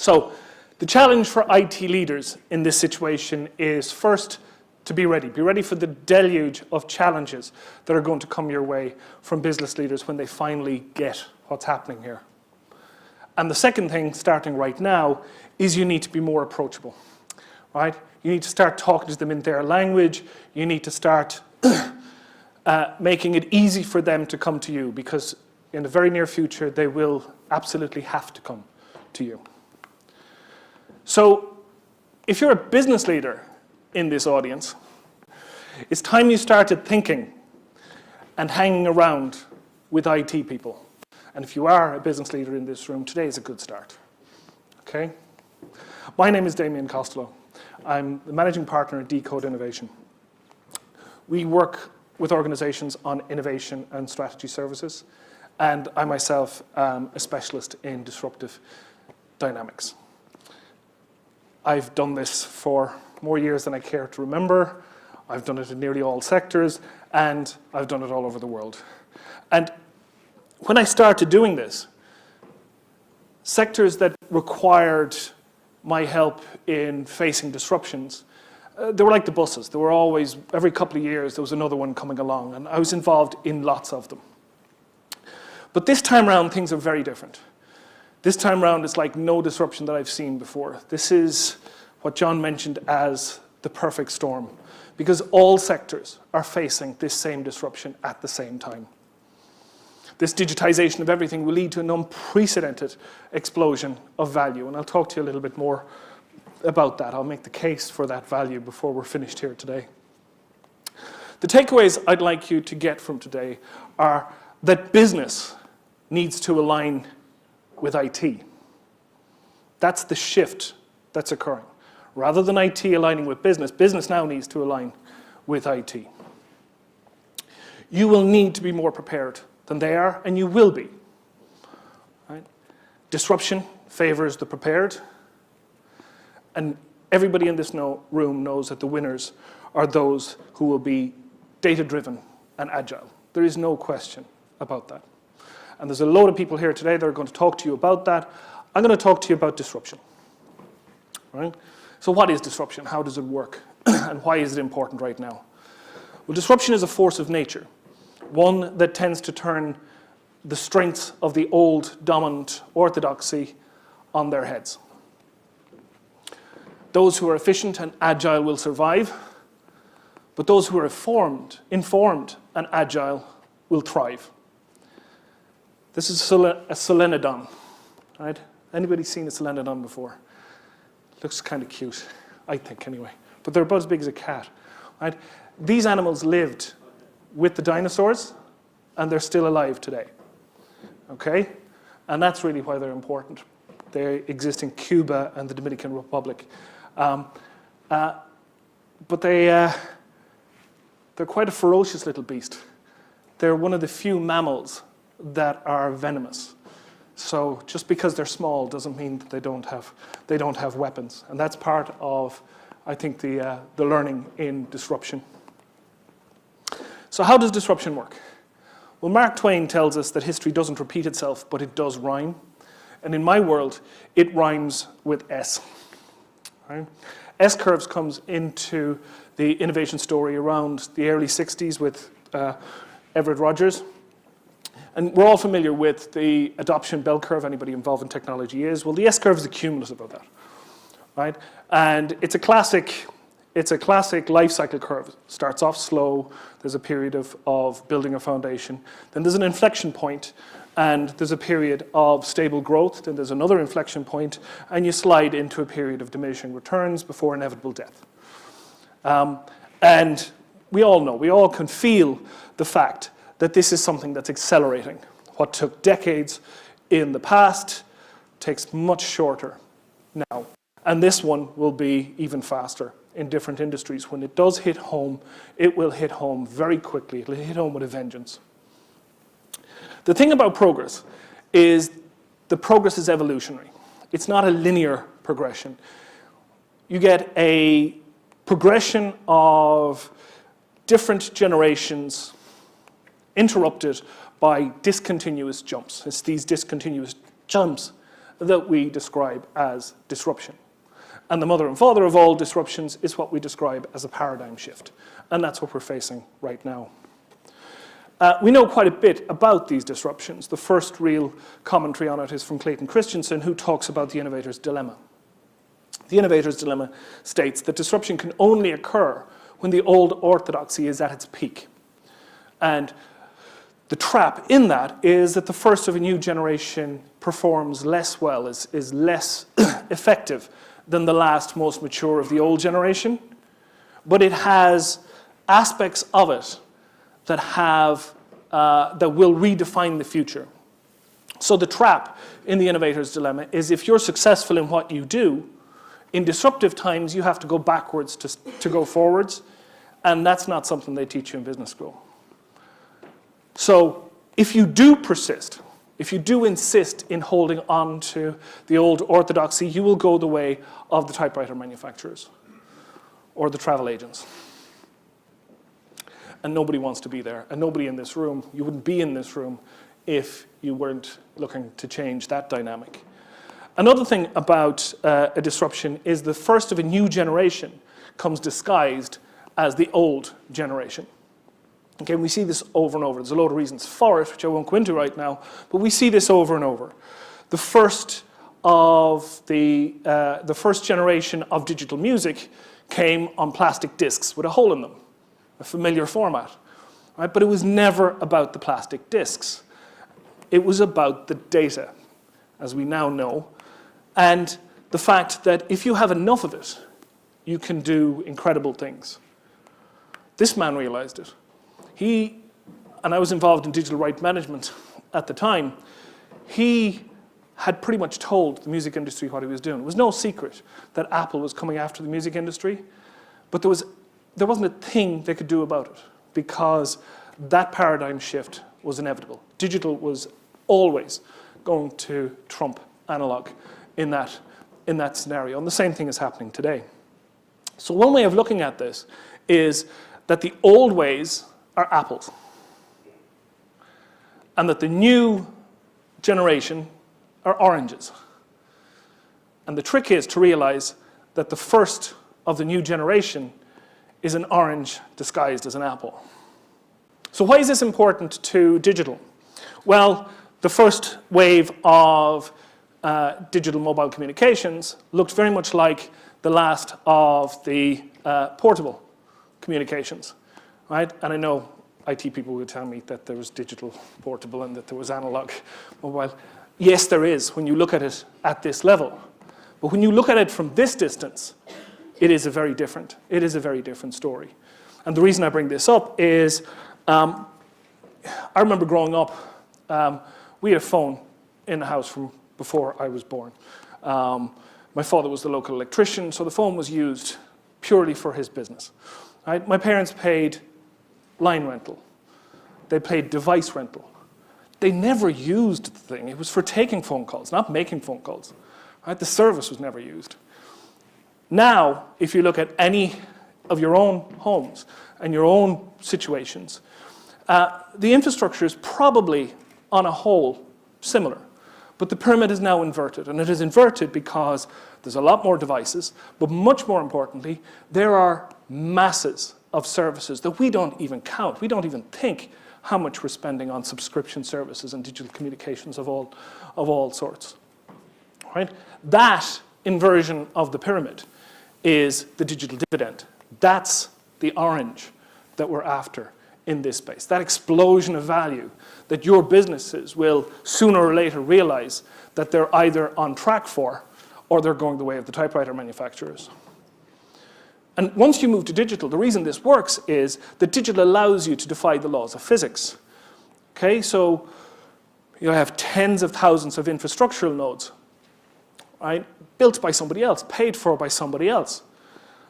So the challenge for IT leaders in this situation is first to be ready. Be ready for the deluge of challenges that are going to come your way from business leaders when they finally get what's happening here. And the second thing, starting right now, is you need to be more approachable, right? You need to start talking to them in their language. You need to start making it easy for them to come to you, because in the very near future, they will absolutely have to come to you. So if you're a business leader in this audience, it's time you started thinking and hanging around with IT people. And if you are a business leader in this room, today is a good start. Okay? My name is Damian Costello. I'm the managing partner at Decode Innovation. We work with organizations on innovation and strategy services, and I myself am a specialist in disruptive dynamics. I've done this for more years than I care to remember. I've done it in nearly all sectors, and I've done it all over the world. And when I started doing this, sectors that required my help in facing disruptions, they were like the buses. There were always, every couple of years, there was another one coming along, and I was involved in lots of them. But this time around, things are very different. This time around, it's like no disruption that I've seen before. This is what John mentioned as the perfect storm, because all sectors are facing this same disruption at the same time. This digitization of everything will lead to an unprecedented explosion of value, and I'll talk to you a little bit more about that. I'll make the case for that value before we're finished here today. The takeaways I'd like you to get from today are that business needs to align with IT. That's the shift that's occurring. Rather than IT aligning with business, business now needs to align with IT. You will need to be more prepared than they are, and you will be. Right? Disruption favors the prepared, and everybody in this room knows that the winners are those who will be data-driven and agile. There is no question about that. And there's a load of people here today that are going to talk to you about that. I'm going to talk to you about disruption. Right? So what is disruption? How does it work? And why is it important right now? Well, disruption is a force of nature, one that tends to turn the strengths of the old dominant orthodoxy on their heads. Those who are efficient and agile will survive, but those who are informed and agile will thrive. This is a solenodon, right? Anybody seen a solenodon before? Looks kind of cute, I think anyway. But they're about as big as a cat, right? These animals lived with the dinosaurs, and they're still alive today, okay? And that's really why they're important. They exist in Cuba and the Dominican Republic. But they're quite a ferocious little beast. They're one of the few mammals that are venomous. So just because they're small doesn't mean that they don't have weapons. And that's part of, I think, the learning in disruption. So how does disruption work? Well, Mark Twain tells us that history doesn't repeat itself, but it does rhyme. And in my world, it rhymes with S. Right? S-curves comes into the innovation story around the early 60s with Everett Rogers. And we're all familiar with the adoption bell curve. Anybody involved in technology is. Well, the S-curve is the cumulative of that, right? And it's a classic life cycle curve. Starts off slow. There's a period of building a foundation. Then there's an inflection point, and there's a period of stable growth. Then there's another inflection point, and you slide into a period of diminishing returns before inevitable death. And we all know, we all can feel the fact that this is something that's accelerating. What took decades in the past takes much shorter now. And this one will be even faster in different industries. When it does hit home, it will hit home very quickly. It'll hit home with a vengeance. The thing about progress is the progress is evolutionary. It's not a linear progression. You get a progression of different generations interrupted by discontinuous jumps. It's these discontinuous jumps that we describe as disruption. And the mother and father of all disruptions is what we describe as a paradigm shift. And that's what we're facing right now. We know quite a bit about these disruptions. The first real commentary on it is from Clayton Christensen, who talks about the innovator's dilemma. The innovator's dilemma states that disruption can only occur when the old orthodoxy is at its peak. And the trap in that is that the first of a new generation performs less well, is less effective than the last most mature of the old generation, but it has aspects of it that will redefine the future. So the trap in the innovator's dilemma is if you're successful in what you do, in disruptive times you have to go backwards to go forwards, and that's not something they teach you in business school. So if you do persist, if you do insist in holding on to the old orthodoxy, you will go the way of the typewriter manufacturers or the travel agents. And nobody wants to be there. And nobody in this room, you wouldn't be in this room if you weren't looking to change that dynamic. Another thing about a disruption is the first of a new generation comes disguised as the old generation. Okay, we see this over and over. There's a lot of reasons for it, which I won't go into right now, but we see this over and over. The first generation of digital music came on plastic discs with a hole in them, a familiar format, right? But it was never about the plastic discs. It was about the data, as we now know, and the fact that if you have enough of it, you can do incredible things. This man realized it. And I was involved in digital right management at the time, he had pretty much told the music industry what he was doing. It was no secret that Apple was coming after the music industry, but there wasn't a thing they could do about it because that paradigm shift was inevitable. Digital was always going to trump analog in that scenario, and the same thing is happening today. So one way of looking at this is that the old ways are apples, and that the new generation are oranges. And the trick is to realize that the first of the new generation is an orange disguised as an apple. So why is this important to digital? Well, the first wave of digital mobile communications looked very much like the last of the portable communications. Right? And I know IT people would tell me that there was digital portable and that there was analog mobile. Yes, there is when you look at it at this level. But when you look at it from this distance, it is a very different story. And the reason I bring this up is I remember growing up, we had a phone in the house from before I was born. My father was the local electrician, so the phone was used purely for his business. Right? My parents paid line rental. They paid device rental. They never used the thing. It was for taking phone calls, not making phone calls. Right? The service was never used. Now, if you look at any of your own homes and your own situations, the infrastructure is probably, on a whole, similar. But the pyramid is now inverted, and it is inverted because there's a lot more devices, but much more importantly, there are masses of services that we don't even count. We don't even think how much we're spending on subscription services and digital communications of all sorts. Right? That inversion of the pyramid is the digital dividend. That's the orange that we're after in this space. That explosion of value that your businesses will sooner or later realize that they're either on track for or they're going the way of the typewriter manufacturers. And once you move to digital, the reason this works is that digital allows you to defy the laws of physics. Okay, so you have tens of thousands of infrastructural nodes, right? Built by somebody else, paid for by somebody else.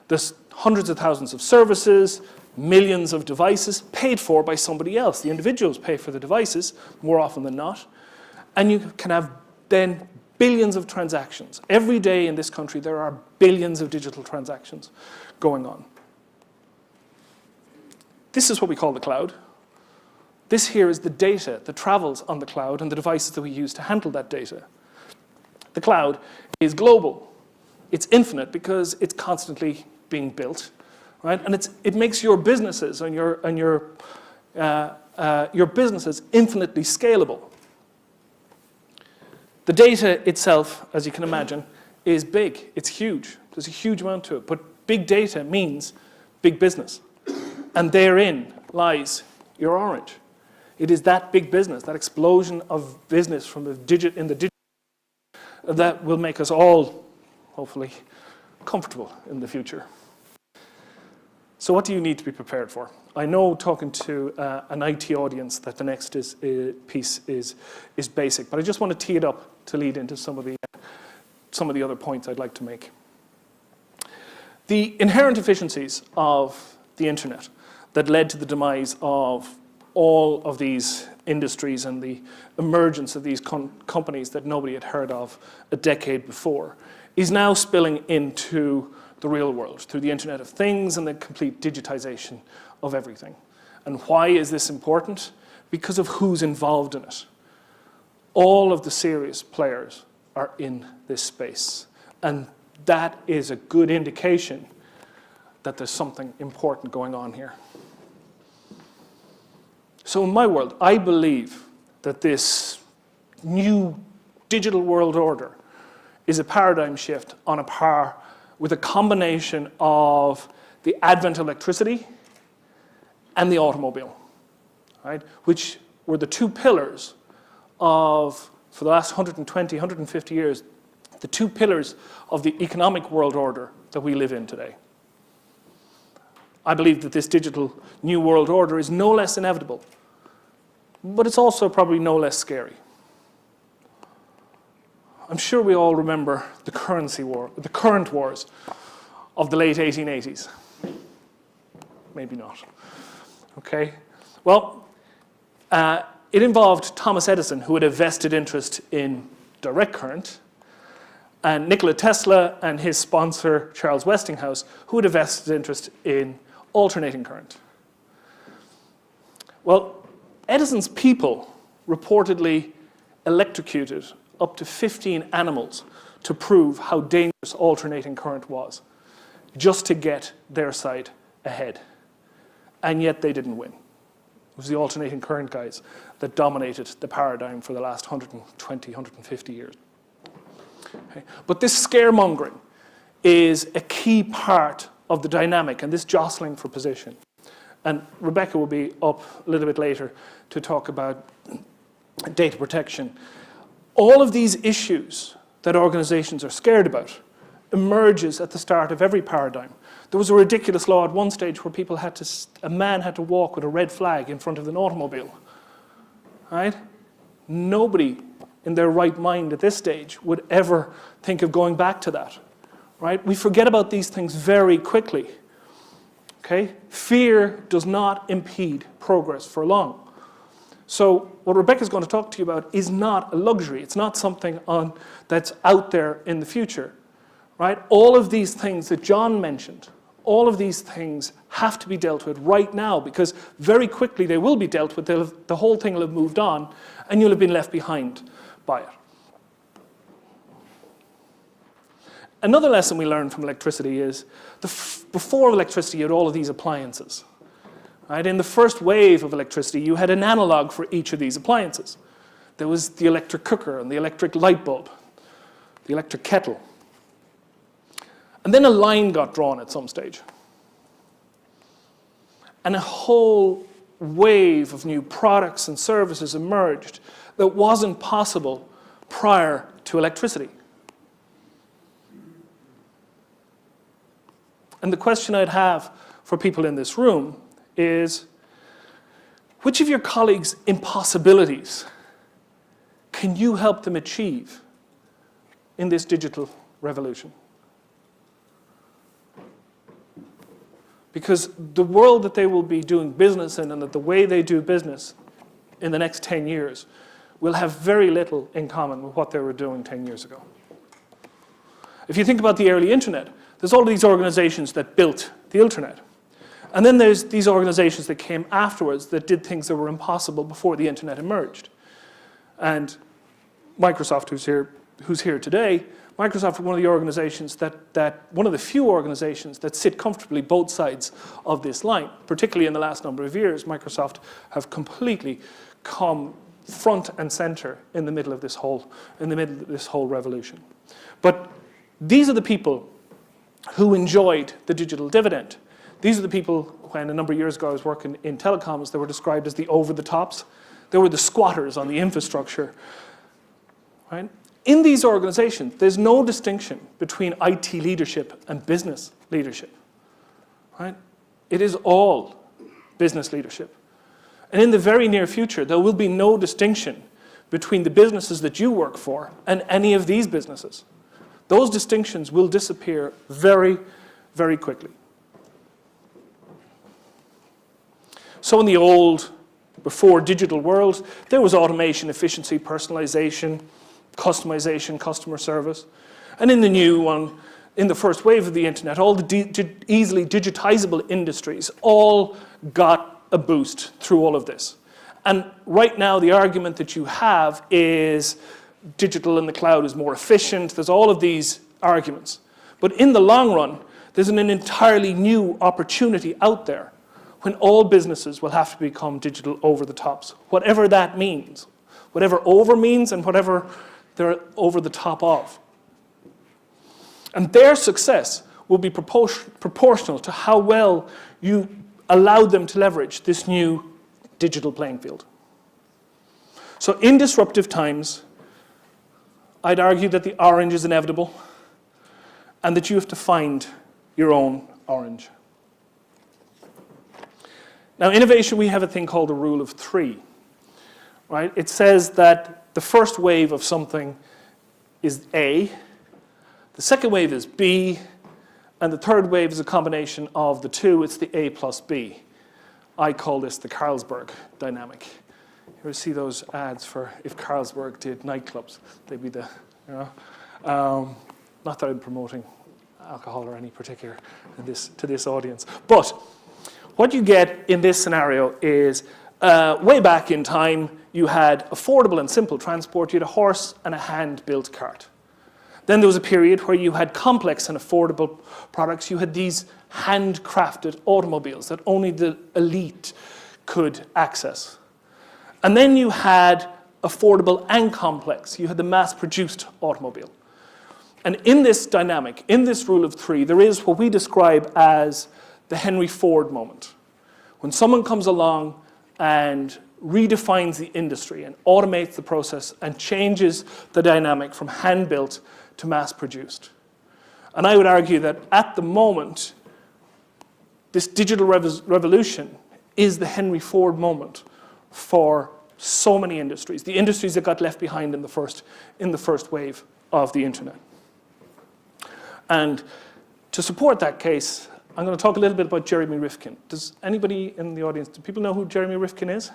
There's hundreds of thousands of services, millions of devices, paid for by somebody else. The individuals pay for the devices, more often than not. And you can have then billions of transactions. Every day in this country, there are billions of digital transactions going on. This is what we call the cloud. This here is the data that travels on the cloud and the devices that we use to handle that data. the cloud, is global. It's infinite because it's constantly being built, right? And it makes your businesses and your businesses infinitely scalable. The data itself, as you can imagine, is big. It's huge. There's a huge amount to it. But big data means big business. And therein lies your orange. It is that big business, that explosion of business from the digit that will make us all, hopefully, comfortable in the future. So what do you need to be prepared for? I know, talking to an IT audience, that the next piece is basic, but I just want to tee it up to lead into some of the other points I'd like to make. The inherent efficiencies of the internet that led to the demise of all of these industries and the emergence of these companies that nobody had heard of a decade before is now spilling into the real world through the Internet of Things and the complete digitization of everything. And why is this important? Because of who's involved in it. All of the serious players are in this space. And that is a good indication that there's something important going on here. So in my world, I believe that this new digital world order is a paradigm shift on a par with a combination of the advent of electricity and the automobile, right? Which were the two pillars of, for the last 120, 150 years, the two pillars of the economic world order that we live in today. I believe that this digital new world order is no less inevitable, but it's also probably no less scary. I'm sure we all remember the currency war, the current wars of the late 1880s. Maybe not. Okay. Well, it involved Thomas Edison, who had a vested interest in direct current, and Nikola Tesla and his sponsor, Charles Westinghouse, who had a vested interest in alternating current. Well, Edison's people reportedly electrocuted up to 15 animals to prove how dangerous alternating current was, just to get their side ahead. And yet they didn't win. It was the alternating current guys that dominated the paradigm for the last 120, 150 years. Okay. But this scaremongering is a key part of the dynamic and this jostling for position. And Rebecca will be up a little bit later to talk about data protection. All of these issues that organizations are scared about emerges at the start of every paradigm. There was a ridiculous law at one stage where a man had to walk with a red flag in front of an automobile. Right? Nobody in their right mind at this stage would ever think of going back to that. Right? We forget about these things very quickly. Okay? Fear does not impede progress for long. So what Rebecca's going to talk to you about is not a luxury. It's not something that's out there in the future. Right? All of these things that John mentioned, all of these things have to be dealt with right now, because very quickly they will be dealt with. The whole thing will have moved on, and you'll have been left behind by it. Another lesson we learned from electricity is before electricity, you had all of these appliances. Right? In the first wave of electricity, you had an analog for each of these appliances. There was the electric cooker and the electric light bulb, the electric kettle. And then a line got drawn at some stage. And a whole wave of new products and services emerged that wasn't possible prior to electricity. And the question I'd have for people in this room is, which of your colleagues' impossibilities can you help them achieve in this digital revolution? Because the world that they will be doing business in and that the way they do business in the next 10 years will have very little in common with what they were doing 10 years ago. If you think about the early internet, there's all these organizations that built the internet. And then there's these organizations that came afterwards that did things that were impossible before the internet emerged. And Microsoft, who's here, who's here today, Microsoft are one of the organizations one of the few organizations that sit comfortably both sides of this line. Particularly in the last number of years, Microsoft have completely come front and center in the middle of this whole revolution. But these are the people who enjoyed the digital dividend. These are the people, when a number of years ago I was working in telecoms, they were described as the over-the-tops. They were the squatters on the infrastructure. Right? In these organizations, there's no distinction between IT leadership and business leadership. Right? It is all business leadership. And in the very near future, there will be no distinction between the businesses that you work for and any of these businesses. Those distinctions will disappear very, very quickly. So in the old, before digital world, there was automation, efficiency, personalization, customization, customer service. And in the new one, in the first wave of the internet, all the easily digitizable industries all got a boost through all of this. And right now, the argument that you have is digital in the cloud is more efficient. There's all of these arguments. But in the long run, there's an entirely new opportunity out there when all businesses will have to become digital over the tops, whatever that means, whatever over means and whatever they're over the top of. And their success will be proportional to how well you allowed them to leverage this new digital playing field. So in disruptive times, I'd argue that the orange is inevitable and that you have to find your own orange. Now, innovation, we have a thing called the rule of three. Right? It says that the first wave of something is A, the second wave is B, and the third wave is a combination of the two. It's the A plus B. I call this the Carlsberg dynamic. You ever see those ads for if Carlsberg did nightclubs? They'd be the, not that I'm promoting alcohol or any particular to this audience. But what you get in this scenario is way back in time, you had affordable and simple transport. You had a horse and a hand-built cart. Then there was a period where you had complex and affordable products. You had these handcrafted automobiles that only the elite could access. And then you had affordable and complex. You had the mass-produced automobile. And in this dynamic, in this rule of three, there is what we describe as the Henry Ford moment. When someone comes along and redefines the industry and automates the process and changes the dynamic from hand-built to mass-produced. And I would argue that at the moment, this digital revolution is the Henry Ford moment for so many industries, the industries that got left behind in the first wave of the internet. And to support that case, I'm going to talk a little bit about Jeremy Rifkin. Does anybody in the audience, do people know who Jeremy Rifkin is?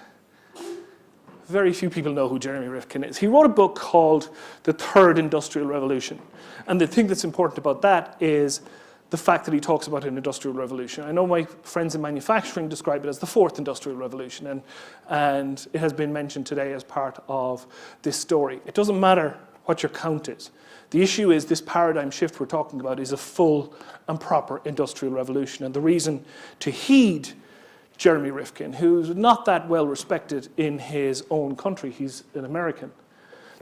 Very few people know who Jeremy Rifkin is. He wrote a book called The Third Industrial Revolution. And the thing that's important about that is the fact that he talks about an industrial revolution. I know my friends in manufacturing describe it as the fourth industrial revolution, and it has been mentioned today as part of this story. It doesn't matter what your count is. The issue is this paradigm shift we're talking about is a full and proper industrial revolution. And the reason to heed Jeremy Rifkin, who's not that well respected in his own country, he's an American.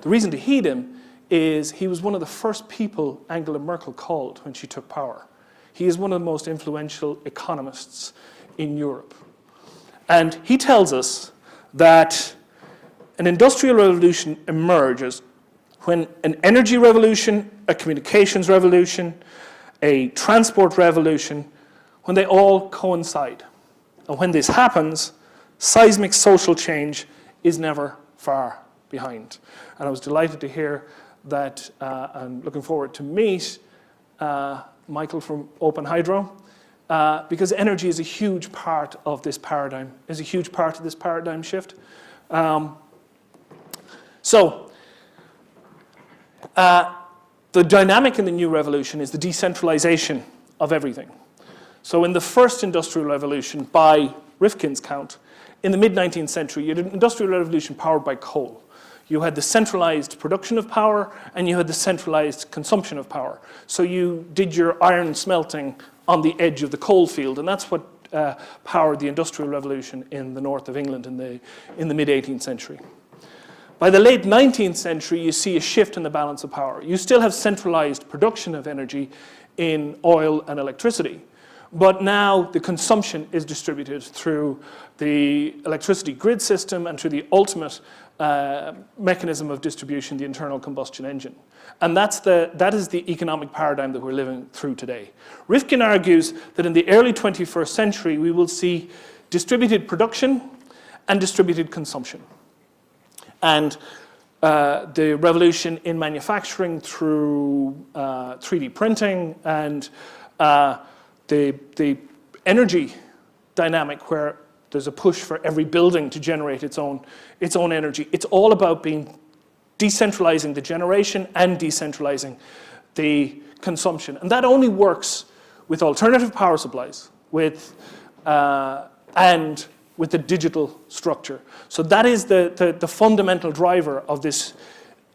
The reason to heed him is he was one of the first people Angela Merkel called when she took power. He is one of the most influential economists in Europe. And he tells us that an industrial revolution emerges when an energy revolution, a communications revolution, a transport revolution, when they all coincide. And when this happens, seismic social change is never far behind. And I was delighted to hear that, I'm looking forward to meet Michael from Open Hydro, because energy is a huge part of this paradigm, is a huge part of this paradigm shift. The dynamic in the new revolution is the decentralization of everything. So in the first industrial revolution, by Rifkin's count, in the mid-19th century, you had an industrial revolution powered by coal. You had the centralized production of power, and you had the centralized consumption of power. So you did your iron smelting on the edge of the coal field, and that's what powered the Industrial Revolution in the north of England in the mid-18th century. By the late 19th century, you see a shift in the balance of power. You still have centralized production of energy in oil and electricity, but now the consumption is distributed through the electricity grid system and through the ultimate mechanism of distribution, the internal combustion engine. And that is the economic paradigm that we're living through today. Rifkin argues that in the early 21st century, we will see distributed production and distributed consumption. And the revolution in manufacturing through 3D printing and the energy dynamic where there's a push for every building to generate its own energy. It's all about decentralizing the generation and decentralizing the consumption. And that only works with alternative power supplies, and with the digital structure. So that is the fundamental driver of this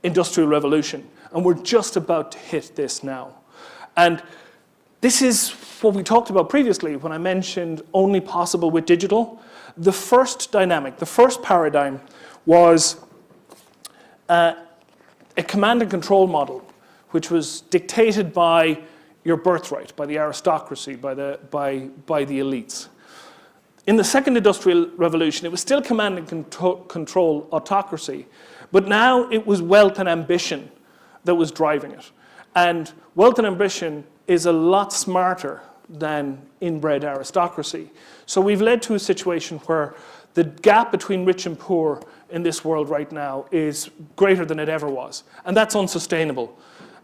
industrial revolution. And we're just about to hit this now. And this is what we talked about previously when I mentioned only possible with digital. The first dynamic, the first paradigm was a command and control model, which was dictated by your birthright, by the aristocracy, by the elites. In the second industrial revolution, it was still command and control autocracy, but now it was wealth and ambition that was driving it. And wealth and ambition is a lot smarter than inbred aristocracy. So we've led to a situation where the gap between rich and poor in this world right now is greater than it ever was. And that's unsustainable.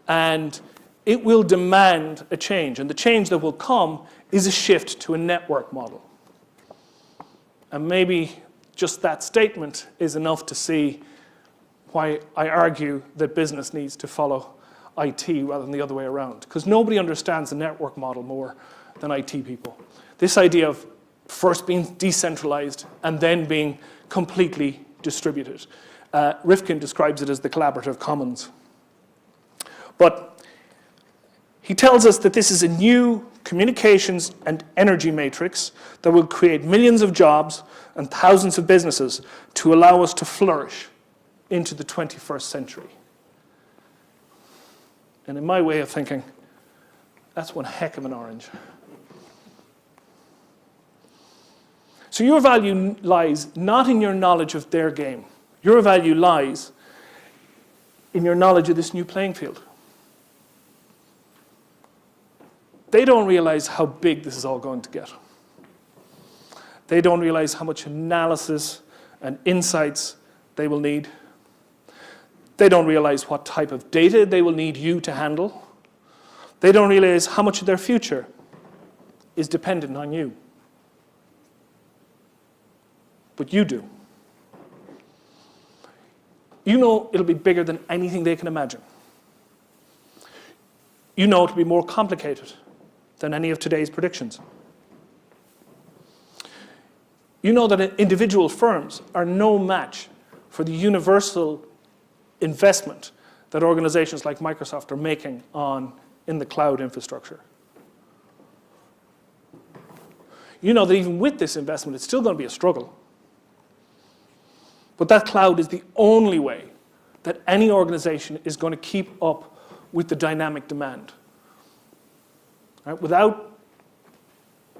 And it will demand a change. And the change that will come is a shift to a network model. And maybe just that statement is enough to see why I argue that business needs to follow IT rather than the other way around. Because nobody understands the network model more than IT people. This idea of first being decentralized and then being completely distributed. Rifkin describes it as the collaborative commons. But he tells us that this is a new communications and energy matrix that will create millions of jobs and thousands of businesses to allow us to flourish into the 21st century. And in my way of thinking, that's one heck of an orange. So your value lies not in your knowledge of their game. Your value lies in your knowledge of this new playing field. They don't realize how big this is all going to get. They don't realize how much analysis and insights they will need. They don't realize what type of data they will need you to handle. They don't realize how much of their future is dependent on you. But you do. You know it'll be bigger than anything they can imagine. You know it'll be more complicated than any of today's predictions. You know that individual firms are no match for the universal investment that organizations like Microsoft are making in the cloud infrastructure. You know that even with this investment, it's still going to be a struggle. But that cloud is the only way that any organization is going to keep up with the dynamic demand. Right? Without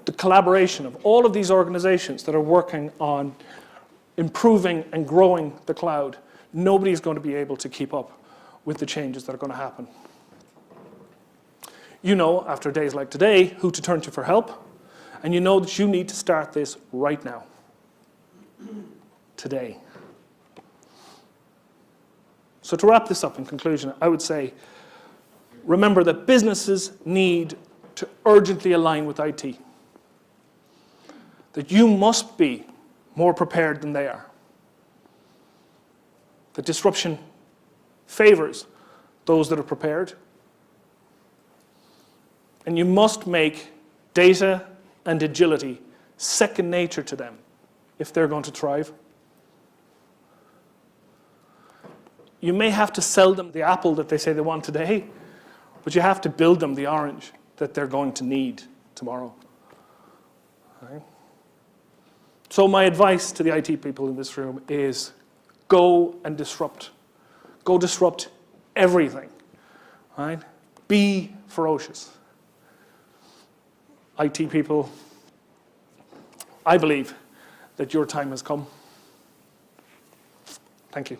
the collaboration of all of these organizations that are working on improving and growing the cloud, nobody is going to be able to keep up with the changes that are going to happen. You know, after days like today, who to turn to for help, and you know that you need to start this right now, today. So to wrap this up in conclusion, I would say, remember that businesses need to urgently align with IT. That you must be more prepared than they are. That disruption favors those that are prepared. And you must make data and agility second nature to them if they're going to thrive. You may have to sell them the apple that they say they want today, but you have to build them the orange that they're going to need tomorrow. Right? So my advice to the IT people in this room is go and disrupt. Go disrupt everything. Right? Be ferocious. IT people, I believe that your time has come. Thank you.